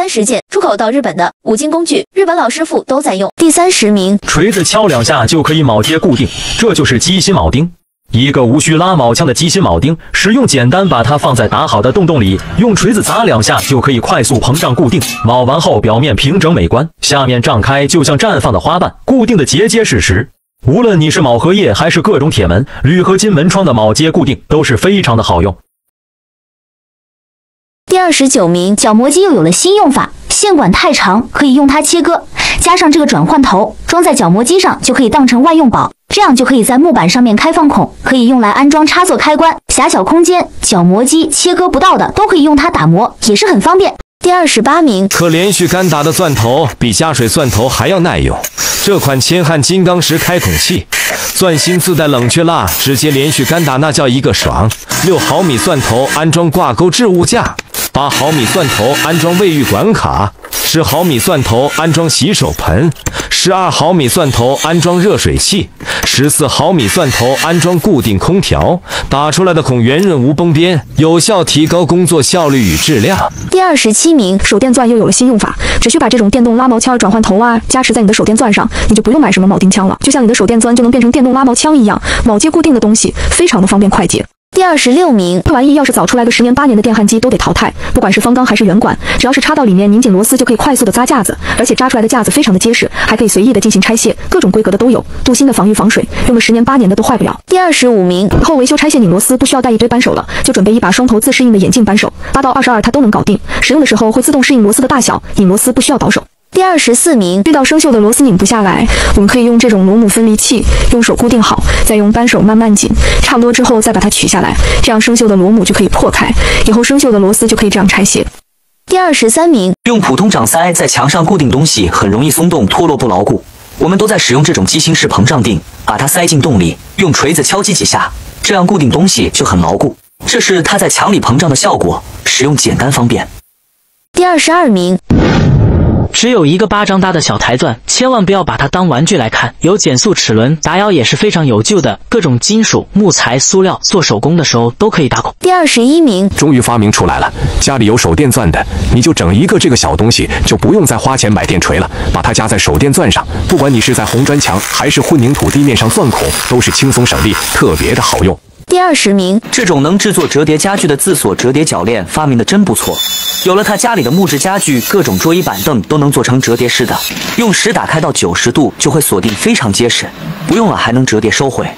30件，出口到日本的5金工具，日本老师傅都在用。第30名，锤子敲2下就可以铆接固定，这就是机芯铆钉。一个无需拉铆枪的机芯铆钉，使用简单，把它放在打好的洞里，用锤子砸2下就可以快速膨胀固定。铆完后表面平整美观，下面胀开就像绽放的花瓣，固定的结结实实。无论你是铆合叶还是各种铁门、铝合金门窗的铆接固定都是非常的好用。第29名，角磨机又有了新用法，线管太长可以用它切割，加上这个转换头装在角磨机上就可以当成万用宝，这样就可以在木板上面开放孔，可以用来安装插座开关。狭小空间角磨机切割不到的都可以用它打磨，也是很方便。第28名，可连续干打的钻头比加水钻头还要耐用，这款千汉金刚石开孔器，钻芯自带冷却蜡，直接连续干打那叫一个爽。6毫米钻头安装挂钩置物架，8毫米钻头安装卫浴管卡，10毫米钻头安装洗手盆，12毫米钻头安装热水器，14毫米钻头安装固定空调，打出来的孔圆润无崩边，有效提高工作效率与质量。第27名，手电钻又有了新用法，只需把这种电动拉毛枪转换头加持在你的手电钻上，你就不用买什么铆钉枪了，就像你的手电钻就能变成电动拉毛枪一样，铆接固定的东西非常的方便快捷。第26名，这玩意要是早出来个10年8年的电焊机都得淘汰，不管是方缸还是圆管，只要是插到里面拧紧螺丝就可以快速的扎架子，而且扎出来的架子非常的结实，还可以随意的进行拆卸，各种规格的都有，镀锌的防御防水，用了10年8年的都坏不了。第25名，以后维修拆卸拧螺丝不需要带一堆扳手了，就准备一把双头自适应的眼镜扳手，8到22它都能搞定，使用的时候会自动适应螺丝的大小，拧螺丝不需要倒手。第24名，遇到生锈的螺丝拧不下来，我们可以用这种螺母分离器，用手固定好，再用扳手慢慢紧，差不多之后再把它取下来，这样生锈的螺母就可以破开，以后生锈的螺丝就可以这样拆卸。第23名，用普通掌塞在墙上固定东西很容易松动脱落不牢固，我们都在使用这种机芯式膨胀锭，把它塞进洞里，用锤子敲击几下，这样固定东西就很牢固。这是它在墙里膨胀的效果，使用简单方便。第22名，只有一个巴掌大的小台钻，千万不要把它当玩具来看。有减速齿轮，打咬也是非常有救的。各种金属、木材、塑料，做手工的时候都可以打孔。第21名，终于发明出来了，家里有手电钻的，你就整一个这个小东西，就不用再花钱买电锤了，把它夹在手电钻上，不管你是在红砖墙还是混凝土地面上钻孔，都是轻松省力，特别的好用。第20名，这种能制作折叠家具的自锁折叠铰链发明的真不错，有了它，家里的木质家具各种桌椅板凳都能做成折叠式的，用时打开到90度就会锁定，非常结实，不用了还能折叠收回。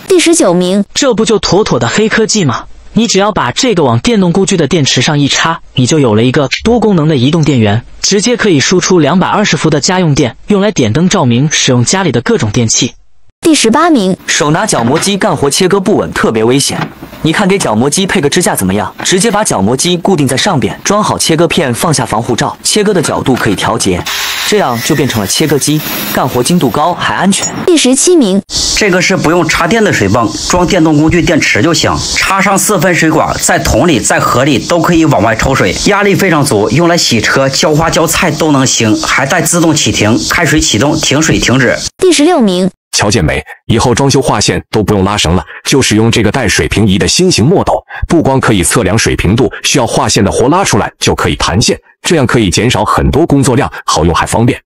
第19名，这不就妥妥的黑科技吗？你只要把这个往电动工具的电池上一插，你就有了一个多功能的移动电源，直接可以输出220伏的家用电，用来点灯照明，使用家里的各种电器。第18名，手拿角磨机干活切割不稳，特别危险。你看给角磨机配个支架怎么样？直接把角磨机固定在上边，装好切割片，放下防护罩，切割的角度可以调节，这样就变成了切割机，干活精度高还安全。第17名，这个是不用插电的水泵，装电动工具电池就行，插上4分水管，在桶里在河里都可以往外抽水，压力非常足，用来洗车、浇花、浇菜都能行，还带自动启停，开水启动，停水停止。第16名，瞧见没？以后装修划线都不用拉绳了，就使用这个带水平仪的新型墨斗，不光可以测量水平度，需要划线的活拉出来就可以弹线，这样可以减少很多工作量，好用还方便。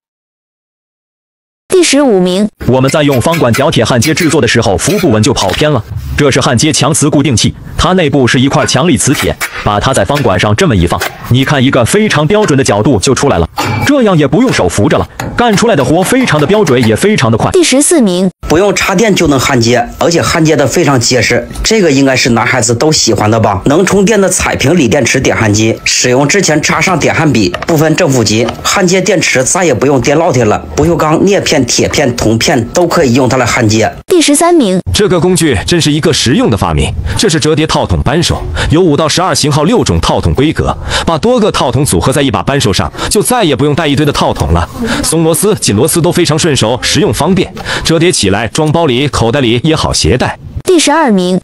第15名，我们在用方管角铁焊接制作的时候，扶不稳就跑偏了。这是焊接强磁固定器，它内部是一块强力磁铁，把它在方管上这么一放，你看一个非常标准的角度就出来了，这样也不用手扶着了，干出来的活非常的标准，也非常的快。第14名，不用插电就能焊接，而且焊接的非常结实，这个应该是男孩子都喜欢的吧？能充电的彩屏锂电池点焊机，使用之前插上点焊笔，不分正负极，焊接电池再也不用电烙铁了，不锈钢、镍片、铁片、铜片都可以用它来焊接。第13名，这个工具真是一个实用的发明，这是折叠套筒扳手，有5到12型号6种套筒规格，把多个套筒组合在一把扳手上，就再也不用带一堆的套筒了，松螺丝、紧螺丝都非常顺手，实用方便，折叠起来装包里、口袋里也好携带。第12名，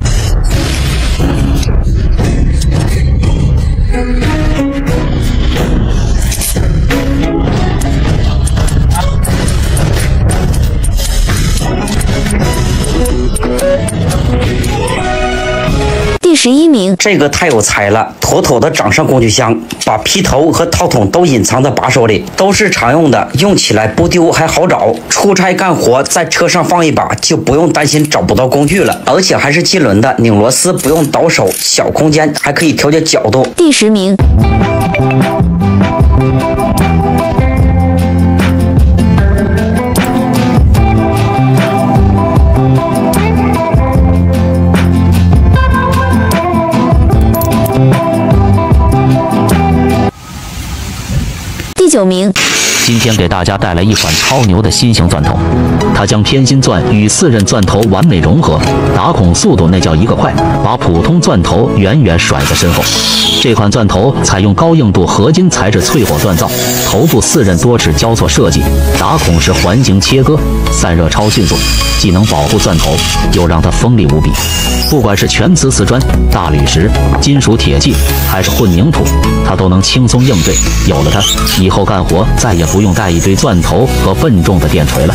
第11名，这个太有才了，妥妥的掌上工具箱，把劈头和套筒都隐藏在把手里，都是常用的，用起来不丢还好找。出差干活在车上放一把，就不用担心找不到工具了，而且还是机轮的，拧螺丝不用倒手，小空间还可以调节角度。第10名。第9名。今天给大家带来一款超牛的新型钻头，它将偏心钻与4刃钻头完美融合，打孔速度那叫一个快，把普通钻头远远甩在身后。这款钻头采用高硬度合金材质淬火锻造，头部4刃多齿交错设计，打孔是环形切割，散热超迅速，既能保护钻头，又让它锋利无比。不管是全瓷瓷砖、大理石、金属铁器，还是混凝土，它都能轻松应对。有了它，以后干活再也不用带一堆钻头和笨重的电锤了。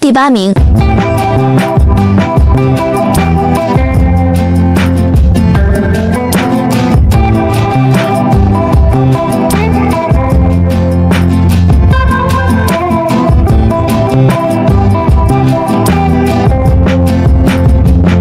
第8名。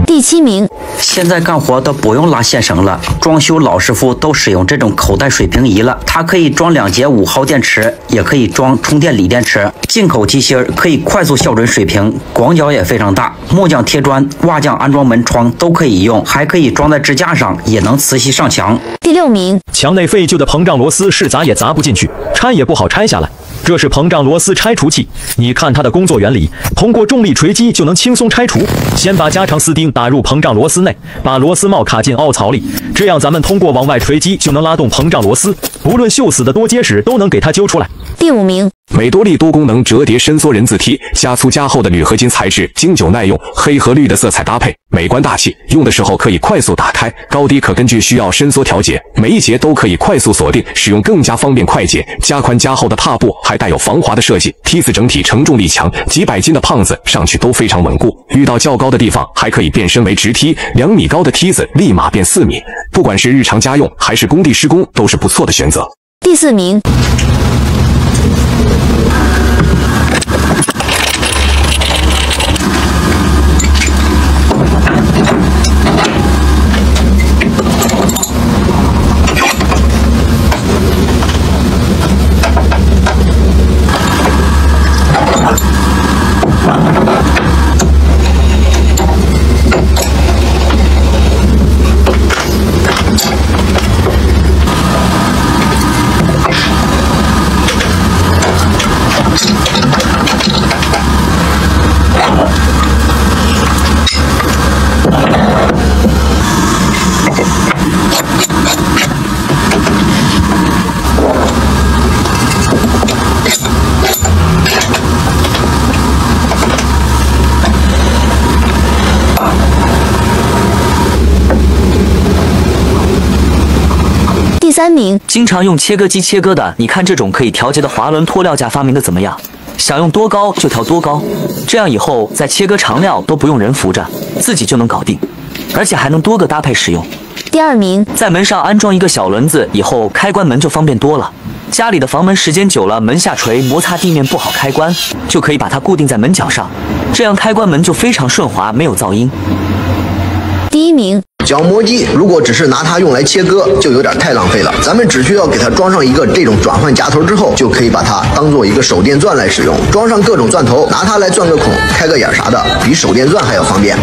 第7名。现在干活都不用拉线绳了，装修老师傅都使用这种口袋水平仪了。它可以装2节5号电池，也可以装充电锂电池。进口机芯可以快速校准水平，广角也非常大。木匠贴砖、瓦匠安装门窗都可以用，还可以装在支架上，也能磁吸上墙。第6名。墙内废旧的膨胀螺丝是砸也砸不进去，拆也不好拆下来。这是膨胀螺丝拆除器，你看它的工作原理，通过重力锤击就能轻松拆除。先把加长丝钉打入膨胀螺丝内，把螺丝帽卡进凹槽里，这样咱们通过往外锤击就能拉动膨胀螺丝，不论锈死的多结实都能给它揪出来。第5名。美多利多功能折叠伸缩人字梯，加粗加厚的铝合金材质，经久耐用，黑和绿的色彩搭配，美观大气。用的时候可以快速打开，高低可根据需要伸缩调节，每一节都可以快速锁定，使用更加方便快捷。加宽加厚的踏步还带有防滑的设计，梯子整体承重力强，几百斤的胖子上去都非常稳固。遇到较高的地方还可以变身为直梯，2米高的梯子立马变4米。不管是日常家用还是工地施工，都是不错的选择。第4名。第3名。经常用切割机切割的，你看这种可以调节的滑轮脱料架发明的怎么样？想用多高就调多高，这样以后在切割长料都不用人扶着，自己就能搞定，而且还能多个搭配使用。第2名。在门上安装一个小轮子，以后开关门就方便多了。家里的房门时间久了，门下垂摩擦地面不好开关，就可以把它固定在门角上，这样开关门就非常顺滑，没有噪音。第1名。角磨机如果只是拿它用来切割，就有点太浪费了。咱们只需要给它装上一个这种转换夹头之后，就可以把它当做一个手电钻来使用。装上各种钻头，拿它来钻个孔、开个眼啥的，比手电钻还要方便。